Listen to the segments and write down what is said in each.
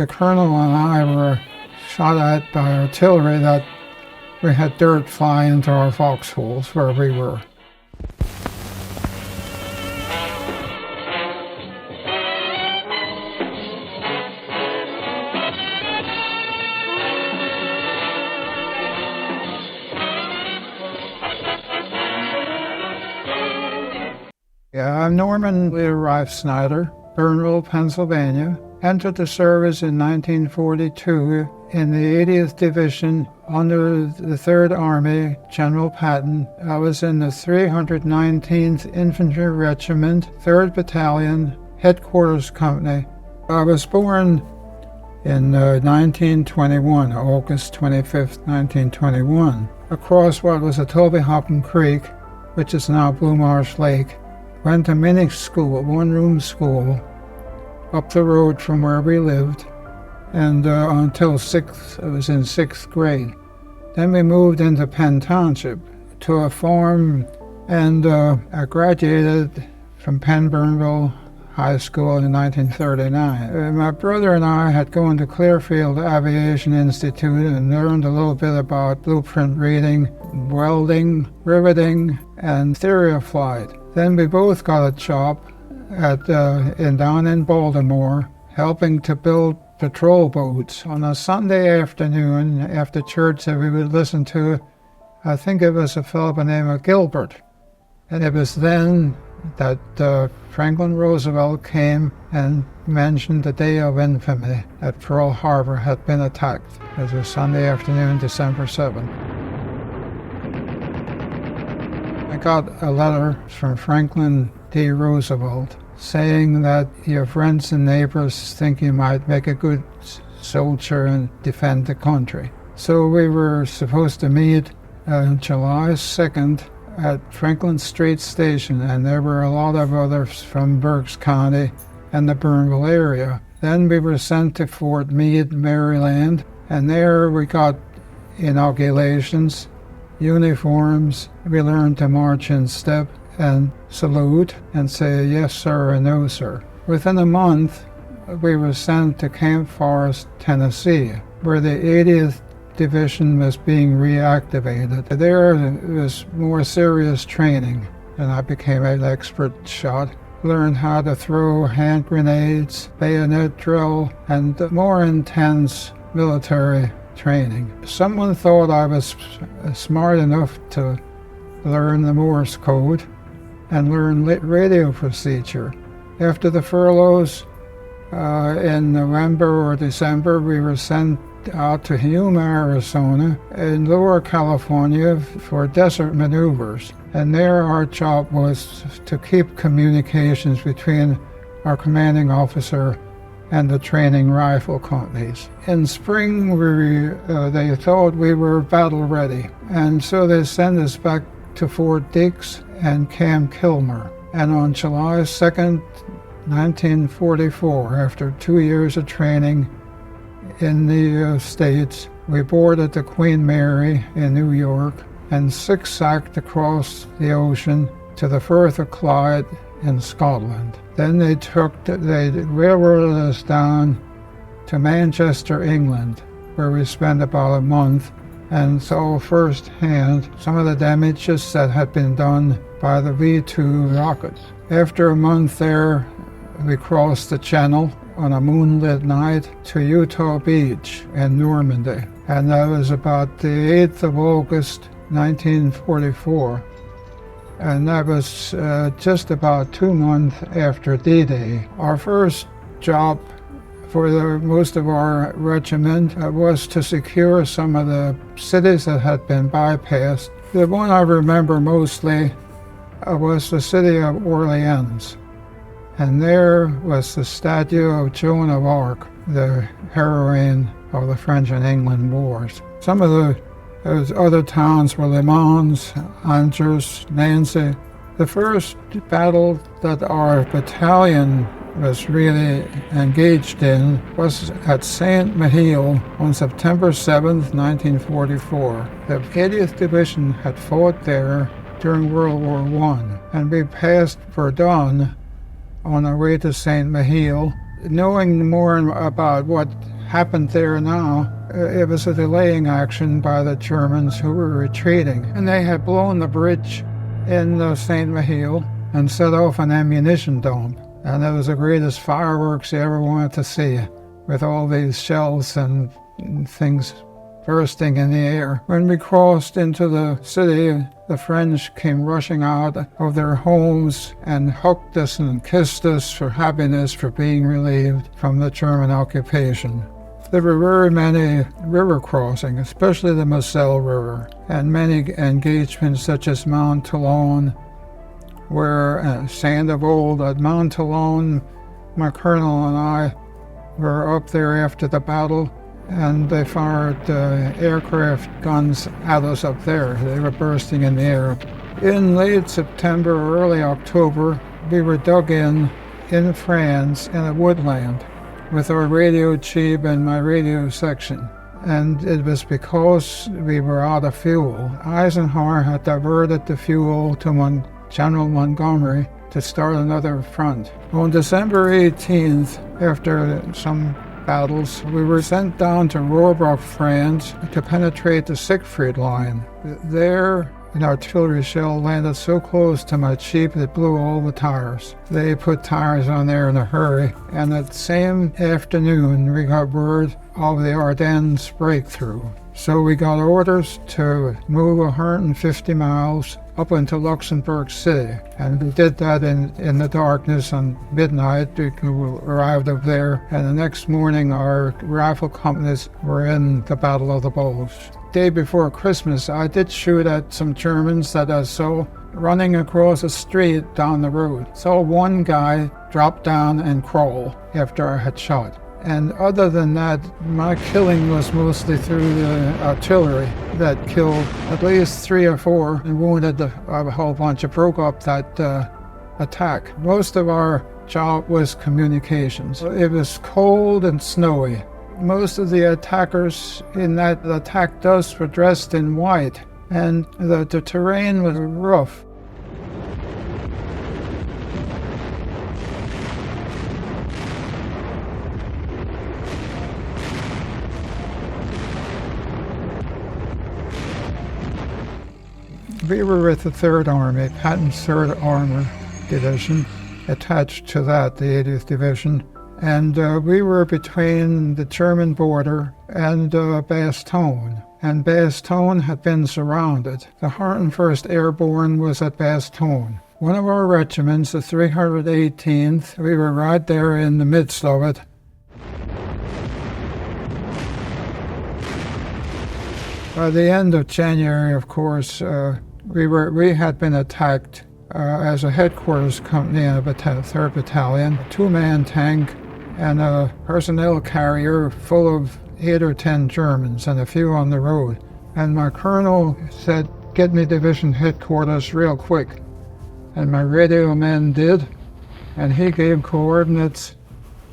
The colonel and I were shot at by artillery that we had dirt fly into our foxholes where we were. Yeah, I'm Norman Reifsnyder, Bernville, Pennsylvania. Entered the service in 1942 in the 80th Division under the Third Army, General Patton. I was in the 319th Infantry Regiment, 3rd Battalion, Headquarters Company. I was born in 1921, August 25th, 1921, across what was Etobicoke Creek, which is now Blue Marsh Lake. Went to mini school, one-room school, up the road from where we lived, and until I was in 6th grade. Then we moved into Penn Township to a farm, and I graduated from Penn Bernville High School in 1939. My brother and I had gone to Clearfield Aviation Institute and learned a little bit about blueprint reading, welding, riveting, and theory of flight. Then we both got a job down in Baltimore, helping to build patrol boats. On a Sunday afternoon after church that we would listen to, I think it was a fellow by the name of Gilbert. And it was then that Franklin Roosevelt came and mentioned the day of infamy, that Pearl Harbor had been attacked. It was a Sunday afternoon, December 7th. I got a letter from Franklin D. Roosevelt saying that your friends and neighbors think you might make a good soldier and defend the country. So we were supposed to meet July 2nd at Franklin Street Station, and there were a lot of others from Berks County and the Bernville area. Then we were sent to Fort Meade, Maryland, and there we got inoculations, uniforms. We learned to march in step and salute and say yes sir and no sir. Within a month, we were sent to Camp Forest, Tennessee, where the 80th Division was being reactivated. There was more serious training, and I became an expert shot. Learned how to throw hand grenades, bayonet drill, and more intense military training. Someone thought I was smart enough to learn the Morse code and learn radio procedure. After the furloughs in November or December, we were sent out to Yuma, Arizona, in Lower California for desert maneuvers. And there our job was to keep communications between our commanding officer and the training rifle companies. In spring, they thought we were battle ready, and so they sent us back to Fort Dix and Camp Kilmer. And on July 2nd, 1944, after 2 years of training in the States, we boarded the Queen Mary in New York and zigzagged across the ocean to the Firth of Clyde in Scotland. Then they railroaded us down to Manchester, England, where we spent about a month and saw firsthand some of the damages that had been done by the V-2 rockets. After a month there, we crossed the Channel on a moonlit night to Utah Beach in Normandy, and that was about the 8th of August, 1944. And that was just about 2 months after D-Day. Our first job for most of our regiment was to secure some of the cities that had been bypassed. The one I remember mostly was the city of Orleans. And there was the statue of Joan of Arc, the heroine of the French and England wars. Some of those other towns were Le Mans, Angers, Nancy. The first battle that our battalion was really engaged in was at St. Mihiel on September 7th, 1944. The 80th Division had fought there during World War I, and we passed Verdun on our way to St. Mihiel, knowing more about what happened there now, it was a delaying action by the Germans who were retreating. And they had blown the bridge in St. Mihiel and set off an ammunition dump. And it was the greatest fireworks you ever wanted to see, with all these shells and things bursting in the air. When we crossed into the city, the French came rushing out of their homes and hugged us and kissed us for happiness for being relieved from the German occupation. There were very many river crossings, especially the Moselle River, and many engagements such as Mount Talon, where saying of old at Mount Talon, my colonel and I were up there after the battle, and they fired aircraft guns at us up there. They were bursting in the air. In late September or early October, we were dug in France in a woodland with our radio chief and my radio section. And it was because we were out of fuel. Eisenhower had diverted the fuel to General Montgomery to start another front. On December 18th, after some battles, we were sent down to Rohrbach, France to penetrate the Siegfried Line. There, an artillery shell landed so close to my Jeep it blew all the tires. They put tires on there in a hurry, and that same afternoon we got word of the Ardennes breakthrough. So we got orders to move 150 miles up into Luxembourg City, and we did that in the darkness on midnight. We arrived up there, and the next morning our rifle companies were in the Battle of the Bulge. Day before Christmas, I did shoot at some Germans that I saw running across a street down the road. Saw one guy drop down and crawl after I had shot. And other than that, my killing was mostly through the artillery that killed at least 3 or 4 and wounded a whole bunch. It broke up that attack. Most of our job was communications. It was cold and snowy. Most of the attackers in that attacked us were dressed in white, and the terrain was rough. We were with the Third Army, Patton's Third Armor Division, attached to that, the 80th Division. And we were between the German border and Bastogne. And Bastogne had been surrounded. The 101st Airborne was at Bastogne. One of our regiments, the 318th, we were right there in the midst of it. By the end of January, of course, we had been attacked as a headquarters company in a 3rd Battalion, a 2-man tank, and a personnel carrier full of 8 or 10 Germans and a few on the road. And my colonel said, "Get me division headquarters real quick." And my radio man did, and he gave coordinates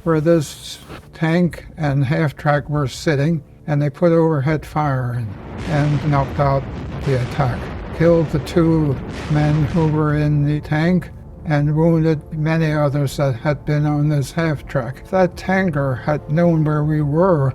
where this tank and half-track were sitting, and they put overhead fire in and knocked out the attack. Killed the 2 men who were in the tank and wounded many others that had been on this half-track. If that tanker had known where we were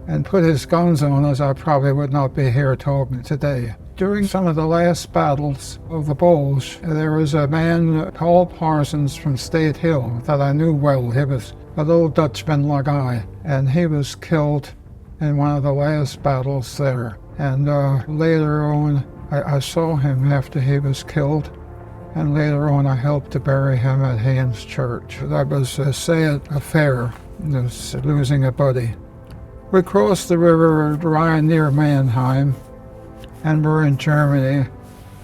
and put his guns on us, I probably would not be here talking today. During some of the last battles of the Bulge, there was a man, Paul Parsons from State Hill, that I knew well. He was a little Dutchman like I, and he was killed in one of the last battles there. And later on, I saw him after he was killed, and later on I helped to bury him at Haynes Church. That was a sad affair, losing a buddy. We crossed the river right near Mannheim, and we're in Germany,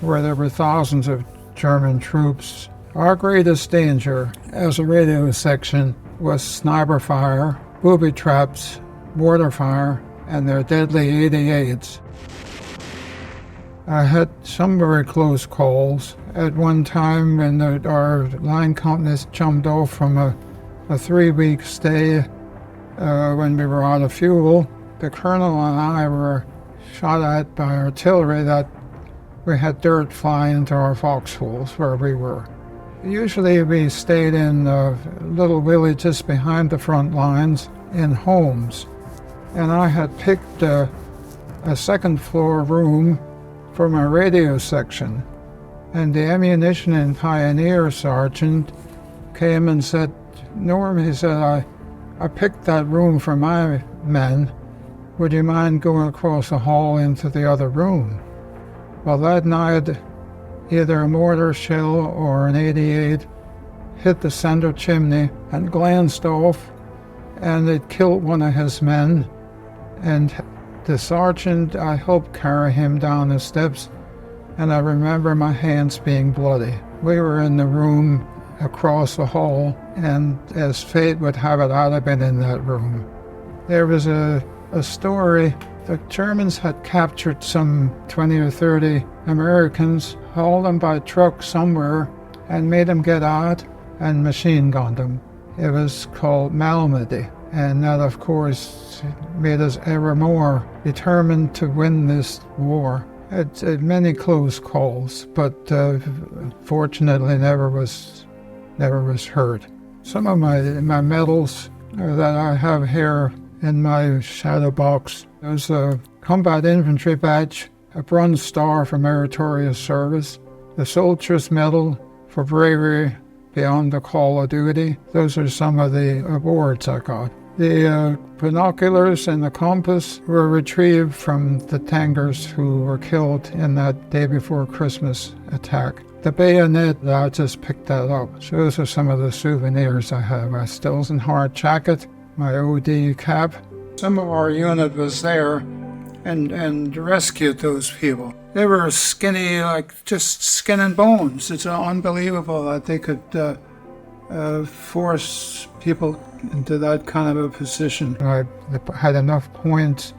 where there were thousands of German troops. Our greatest danger as a radio section was sniper fire, booby traps, mortar fire, and their deadly 88s. I had some very close calls. At one time, when our line companies jumped off from a 3-week stay when we were out of fuel, the colonel and I were shot at by artillery that we had dirt flying into our foxholes where we were. Usually we stayed in little villages behind the front lines in homes. And I had picked a second floor room for my radio section. And the ammunition and pioneer sergeant came and said, "Norm," he said, I picked that room for my men. Would you mind going across the hall into the other room? Well, that night, either a mortar shell or an 88 hit the center chimney and glanced off, and it killed one of his men. And the sergeant, I helped carry him down the steps, and I remember my hands being bloody. We were in the room across the hall, and as fate would have it, I'd have been in that room. There was a story. The Germans had captured some 20 or 30 Americans, hauled them by truck somewhere, and made them get out and machine gunned them. It was called Normandy, and that, of course, made us ever more determined to win this war. It had many close calls, but fortunately never was hurt. Some of my medals that I have here in my shadow box. There's a combat infantry badge, a bronze star for meritorious service, the soldier's medal for bravery beyond the call of duty. Those are some of the awards I got. The binoculars and the compass were retrieved from the Tangers who were killed in that day before Christmas attack. The bayonet, I just picked that up. So those are some of the souvenirs I have. My Stilson hard jacket, my OD cap. Some of our unit was there and rescued those people. They were skinny, like just skin and bones. It's unbelievable that they could force people into that kind of a position. I had enough points.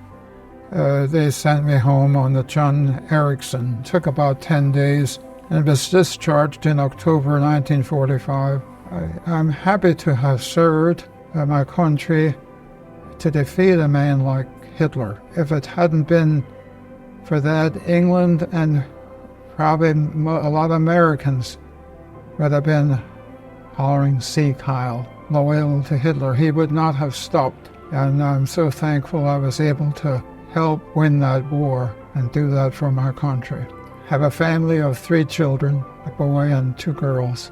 They sent me home on the John Ericsson. It took about 10 days and was discharged in October 1945. I'm happy to have served my country to defeat a man like Hitler. If it hadn't been for that, England and probably a lot of Americans would have been hollering "Sieg Heil," loyal to Hitler. He would not have stopped. And I'm so thankful I was able to help win that war and do that for my country. Have a family of 3 children, a boy and 2 girls.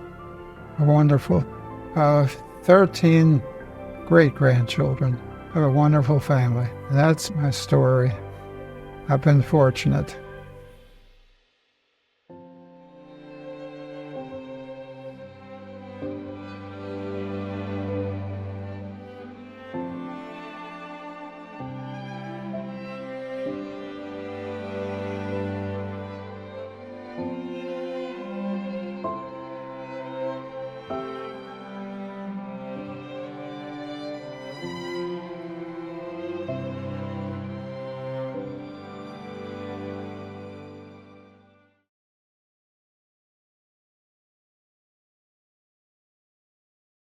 A wonderful 13 great-grandchildren. I have a wonderful family. And that's my story. I've been fortunate.